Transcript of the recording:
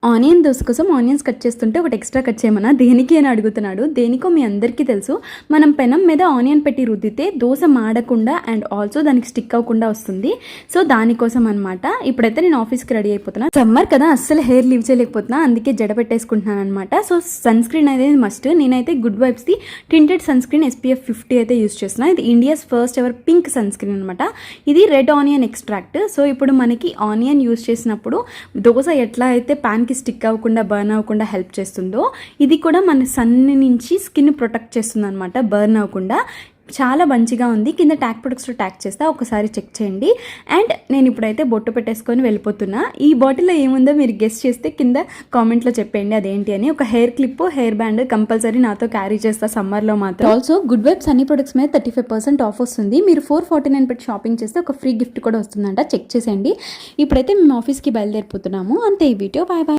Onion dosa కోసం onions cut చేస్తుంటే ఒకటి ఎక్స్ట్రా కట్ చేయమన్నా దేనికి అని అడుగుతున్నాడు. దేనికో మీ అందరికీ తెలుసు. మనం పెనం మీద ఆనియన్ పెట్టి రుద్దితే దోస మాడకుండా అండ్ ఆల్సో దానికి స్టిక్ అవ్వకుండా వస్తుంది. సో దానికోసం అనమాట. ఇప్పుడైతే నేను ఆఫీస్కి రెడీ అయిపోతున్నా. సమ్మర్ కదా, అస్సలు హెయిర్ లీవ్ చేయలేకపోతున్నా, అందుకే జడ పెట్టేసుకుంటున్నాను అనమాట. సో సన్ స్క్రీన్ అనేది మస్ట్. నేనైతే గుడ్ వైబ్స్ది టింటెడ్ సన్ స్క్రీన్ SPF 50 అయితే యూస్ చేస్తున్నాను. ఇది India's first ever pink sun screen అనమాట. ఇది రెడ్ ఆనియన్ ఎక్స్ట్రాక్ట్. సో ఇప్పుడు మనకి ఆనియన్ యూస్ చేసినప్పుడు దోస ఎట్లా అయితే ప్యాన్ స్టిక్ అవ్వకుండా బర్న్ అవ్వకుండా హెల్ప్ చేస్తుందో, ఇది కూడా మన సన్ నుంచి స్కిన్ ప్రొటెక్ట్ చేస్తుంది అనమాట, బర్న్ అవ్వకుండా. చాలా మంచిగా ఉంది. కింద ట్యాగ్ ప్రొడక్ట్స్లో ట్యాగ్ చేస్తా, ఒకసారి చెక్ చేయండి. అండ్ నేను ఇప్పుడైతే బొట్టు పెట్టేసుకొని వెళ్ళిపోతున్నా. ఈ బాటిల్లో ఏముందో మీరు గెస్ట్ చేస్తే కింద కామెంట్లో చెప్పండి అదేంటి అని. ఒక hair clip, hair band compulsory నాతో క్యారీ చేస్తా సమ్మర్లో మాత్రం. ఆల్సో గుడ్ వైబ్స్ అన్ని ప్రొడక్ట్స్ మీద 35% ఆఫ్ వస్తుంది. మీరు 449 పెట్టి షాపింగ్ చేస్తే ఒక ఫ్రీ గిఫ్ట్ కూడా వస్తుందంట, చెక్ చేసేయండి. ఇప్పుడైతే మేము ఆఫీస్కి బయలుదేరిపోతున్నాము. అంతే ఈ వీడియో. Bye bye.